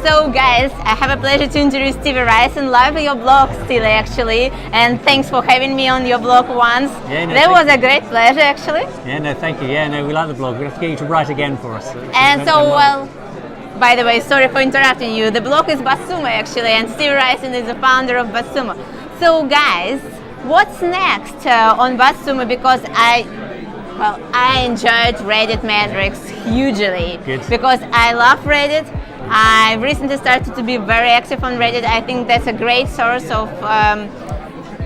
So guys, I have a pleasure to introduce Rayson. Love your blog still actually, and thanks for having me on your blog once. Yeah, no, that was a great pleasure actually. Yeah, no, thank you. Yeah, no, we like the blog. We have to get you to write again for us. And so, well, by the way, sorry for interrupting you. The blog is Buzzsumo actually, and Rayson is the founder of Buzzsumo. So guys, what's next on Buzzsumo? Because I enjoyed Reddit metrics hugely. Good. Because I love Reddit. I recently started to be very active on Reddit. I think that's a great source of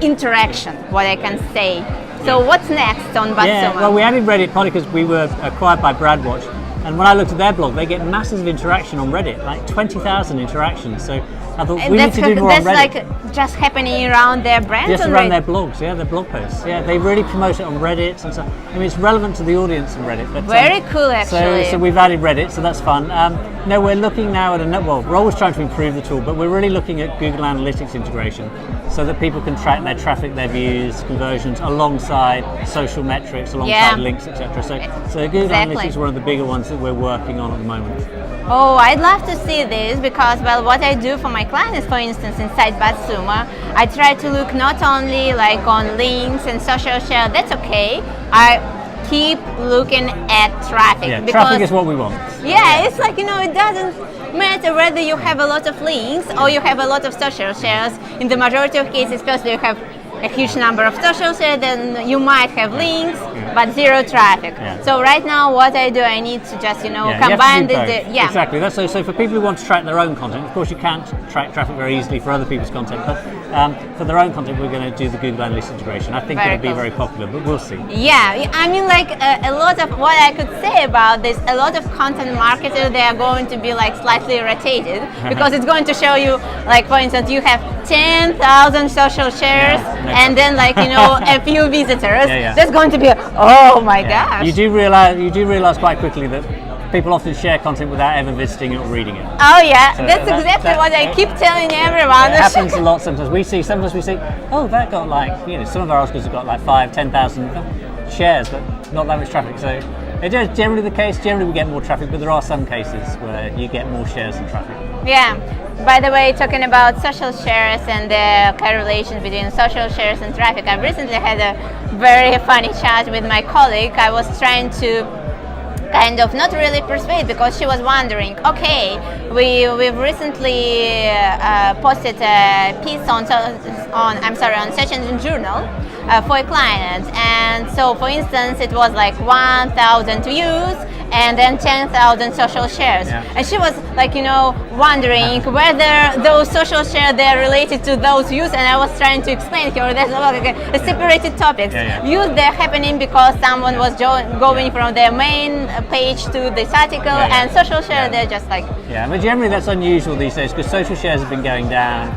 interaction, what I can say. So what's next on Buzzsumo? Yeah, well, we added Reddit partly because we were acquired by Bradwatch, and when I looked at their blog, they get massive interaction on Reddit, like 20,000 interactions. So I thought we need to do more on Reddit. That's like just happening around their brand? Just around their blogs, yeah, their blog posts. Yeah, they really promote it on Reddit and so. I mean, it's relevant to the audience on Reddit. But, very cool, actually. So we've added Reddit, so that's fun. No, we're looking now at we're always trying to improve the tool, but we're really looking at Google Analytics integration so that people can track their traffic, their views, conversions alongside social metrics, alongside links, etc. So Google Analytics is one of the bigger ones that we're working on at the moment. Oh, I'd love to see this because, well, what I do for my clients, for instance, inside Buzzsumo, I try to look not only like on links and social share, that's okay. I keep looking at traffic. Yeah, traffic is what we want. Yeah, it's like, it doesn't matter whether you have a lot of links or you have a lot of social shares. In the majority of cases, especially you have a huge number of social shares, then you might have links, but zero traffic. Yeah. So right now, what I do, I need to just, combine Exactly. That's so for people who want to track their own content, of course you can't track traffic very easily for other people's content, but for their own content, we're going to do the Google Analytics integration. I think it'll be very popular, but we'll see. Yeah, I mean, like a lot of what I could say about this, a lot of content marketers, they are going to be like slightly irritated because it's going to show you, like, for instance, you have 10,000 social shares and then a few visitors. That's going to be, oh my gosh. You do realize quite quickly that people often share content without ever visiting it or reading it. Oh yeah, so that's exactly what I keep telling everyone. It happens a lot sometimes. Sometimes we see, oh, that got some of our articles have got like 5,000-10,000 shares, but not that much traffic. So it is generally the case. Generally we get more traffic, but there are some cases where you get more shares than traffic. Yeah. By the way, talking about social shares and the correlation between social shares and traffic, I recently had a very funny chat with my colleague. I was trying to kind of not really persuade because she was wondering, okay, we've recently posted a piece on Search Engine Journal for a client, and so for instance it was like 1,000 views and then 10,000 social shares, and she was like wondering whether those social shares they're related to those views, and I was trying to explain to her that's a separated topics. Views they're happening because someone was going from their main page to this article, and social share they're just like but generally that's unusual these days because social shares have been going down.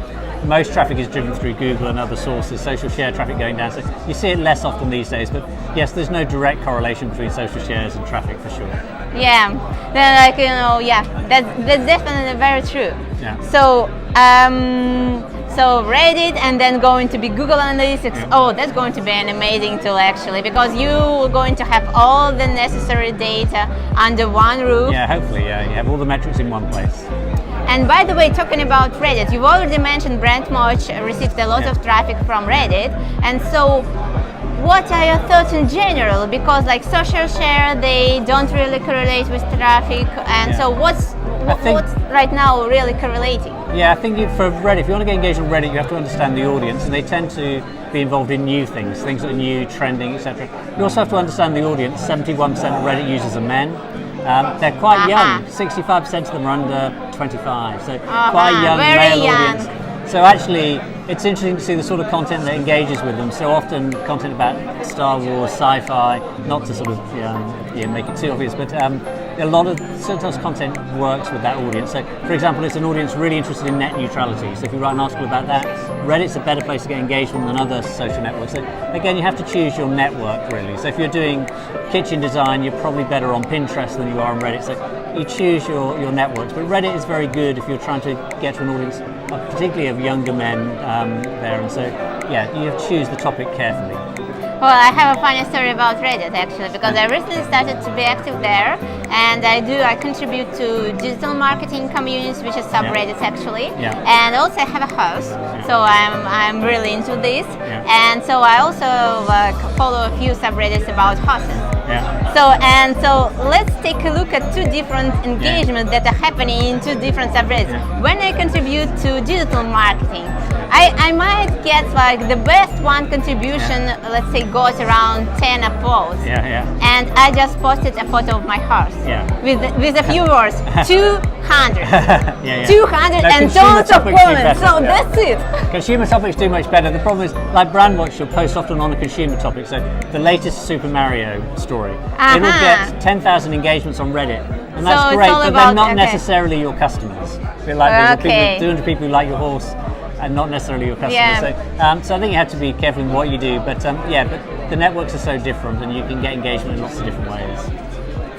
Most traffic is driven through Google and other sources, social share traffic going down, so you see it less often these days, but yes, there's no direct correlation between social shares and traffic for sure. Yeah, that's definitely very true. So so Reddit and then going to be Google Analytics, oh, that's going to be an amazing tool actually, because you're going to have all the necessary data under one roof. Yeah, hopefully, you have all the metrics in one place. And by the way, talking about Reddit, you've already mentioned BrightonSEO received a lot of traffic from Reddit, and so what are your thoughts in general? Because like social share, they don't really correlate with traffic, and so what's right now really correlating? Yeah, I think for Reddit, if you want to get engaged on Reddit, you have to understand the audience, and they tend to be involved in new things that are new, trending, etc. You also have to understand the audience. 71% of Reddit users are men. They're quite young. 65% of them are under 25, so quite a young male audience. So actually, it's interesting to see the sort of content that engages with them. So often content about Star Wars, sci-fi, not to sort of make it too obvious, but a lot of sometimes content works with that audience. So for example, it's an audience really interested in net neutrality. So if you write an article about that, Reddit's a better place to get engagement than other social networks. So again, you have to choose your network really. So if you're doing kitchen design, you're probably better on Pinterest than you are on Reddit. So you choose your networks. But Reddit is very good if you're trying to get to an audience, particularly of younger men there. And so, you have to choose the topic carefully. Well, I have a funny story about Reddit actually, because I recently started to be active there, and I contribute to digital marketing communities, which is subreddits actually, and also I have a house, so I'm really into this, and so I also follow a few subreddits about houses. So let's take a look at two different engagements that are happening in two different subreddits. When I contribute to digital marketing, I might get like the best one contribution, let's say, goes around 10 upvotes. And I just posted a photo of my house with a few words, 200. 200 and tons of comments. So that's it. Consumer topics do much better. The problem is, like Brandwatch, you'll post often on a consumer topic. So the latest Super Mario story, it'll get 10,000 engagements on Reddit. And that's great, but they're not necessarily your customers. Like there's 200 people who like your horse, and not necessarily your customers. So I think you have to be careful in what you do. But but the networks are so different, and you can get engagement in lots of different ways.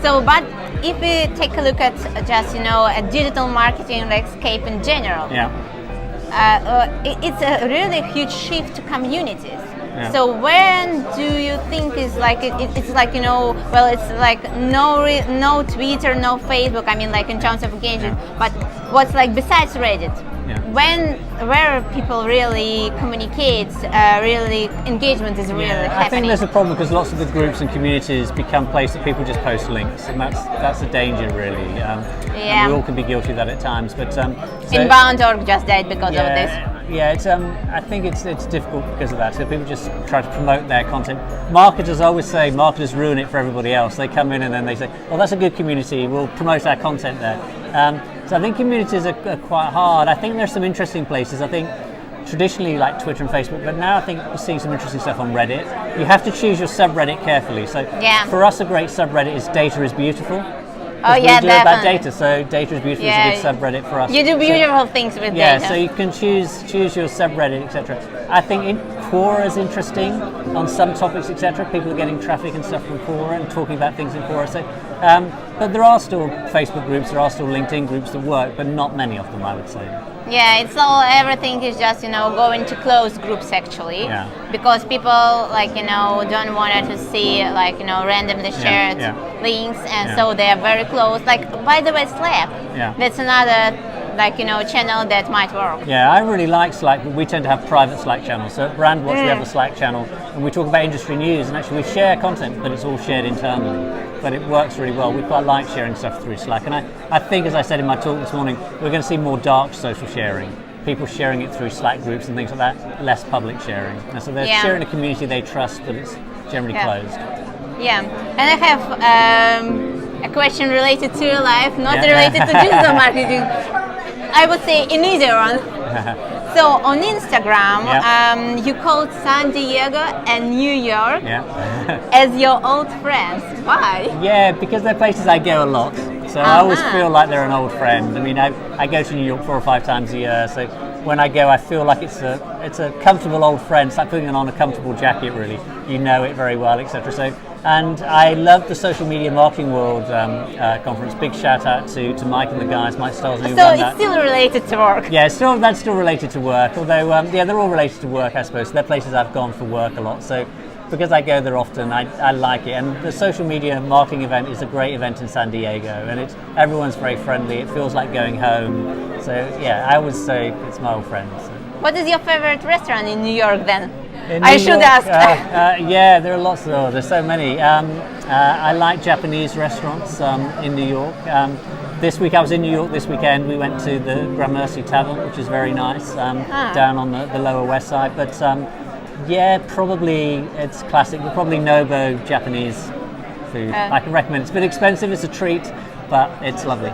So, but if we take a look at just a digital marketing landscape in general, it's a really huge shift to communities. So when do you think is like it's like well, it's like no Twitter, no Facebook. I mean, like in terms of engagement, but what's like besides Reddit? Where people really communicate, really engagement is really happening. I think there's a problem because lots of the groups and communities become places that people just post links, and that's a danger really. And we all can be guilty of that at times. But Inbound.org just died because of this. Yeah, it's I think it's difficult because of that. So people just try to promote their content. Marketers, I always say, marketers ruin it for everybody else. They come in and then they say, "Well, that's a good community. We'll promote our content there." So I think communities are quite hard. I think there's some interesting places. I think traditionally like Twitter and Facebook, but now I think we're seeing some interesting stuff on Reddit. You have to choose your subreddit carefully. So for us, a great subreddit is Data is Beautiful. Oh yeah, we do about data, so Data is Beautiful is a good subreddit for us. You do beautiful things with data. Yeah, so you can choose your subreddit, etc. I think Quora is interesting on some topics, etc. People are getting traffic and stuff from Quora and talking about things in Quora. So, but there are still Facebook groups, there are still LinkedIn groups that work, but not many of them, I would say. Yeah, it's all, everything is just going to closed groups actually, because people don't want to see randomly shared links, and so they are very close. Like, by the way, Slack, that's another channel that might work. Yeah, I really like Slack, but we tend to have private Slack channels. So at Brandwatch we have a Slack channel, and we talk about industry news, and actually we share content, but it's all shared internally. But it works really well. We quite like sharing stuff through Slack, and I think, as I said in my talk this morning, we're going to see more dark social sharing. People sharing it through Slack groups and things like that, less public sharing. And so they're sharing a community they trust, but it's generally closed. Yeah, and I have a question related to your life, not related to digital marketing. I would say in either one. So on Instagram, you called San Diego and New York as your old friends. Why? Yeah, because they're places I go a lot. So I always feel like they're an old friend. I mean, I go to New York 4 or 5 times a year. So when I go, I feel like it's a comfortable old friend. It's like putting on a comfortable jacket, really. You know it very well, etc. So, and I love the Social Media Marketing World conference. Big shout out to Mike and the guys, Mike Stiles. So it's still related to work. Yeah, that's still related to work. Although, they're all related to work, I suppose. They're places I've gone for work a lot. So because I go there often, I like it. And the Social Media Marketing event is a great event in San Diego, and everyone's very friendly. It feels like going home. So yeah, I would say it's my old friends. What is your favorite restaurant in New York then? I should ask. Yeah, there are lots. There's so many. I like Japanese restaurants in New York. This week I was in New York. This weekend we went to the Gramercy Tavern, which is very nice, down on the Lower West Side. But probably it's classic. Probably Nobu Japanese food. I can recommend. It's a bit expensive. It's a treat, but it's lovely.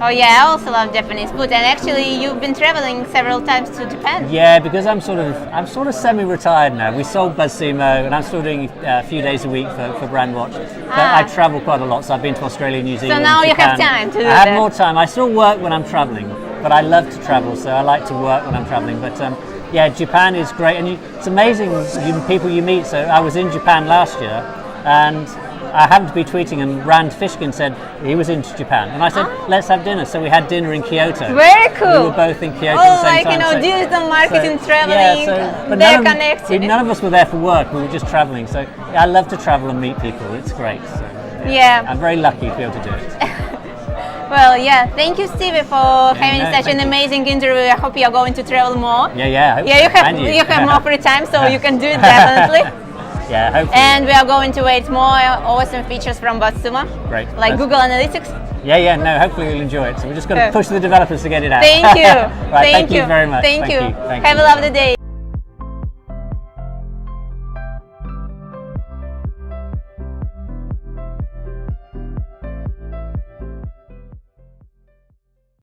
Oh yeah, I also love Japanese food, and actually you've been traveling several times to Japan. Yeah, because I'm sort of semi-retired now. We sold Buzzsumo, and I'm still doing a few days a week for Brandwatch. But I travel quite a lot, so I've been to Australia, New Zealand, so now Japan. You have time to do I have more time. I still work when I'm traveling, but I love to travel, so I like to work when I'm traveling. But Japan is great, and it's amazing people you meet. So I was in Japan last year, and I happened to be tweeting, and Rand Fishkin said he was into Japan, and I said, let's have dinner. So we had dinner in Kyoto. Very cool. We were both in Kyoto at the same time. Like, digital marketing, traveling, but they're connected. None of us were there for work. We were just traveling. So I love to travel and meet people. It's great. So, I'm very lucky to be able to do it. Well, thank you, Stevie, for having such an amazing interview. I hope you're going to travel more. You have more free time, so you can do it definitely. Hopefully. And we are going to wait more awesome features from Buzzsumo. Great. Like Google Analytics. Hopefully you'll enjoy it. So we're just going to push the developers to get it out. Thank you. Thank you very much. Thank you. Thank Have you. a lovely day.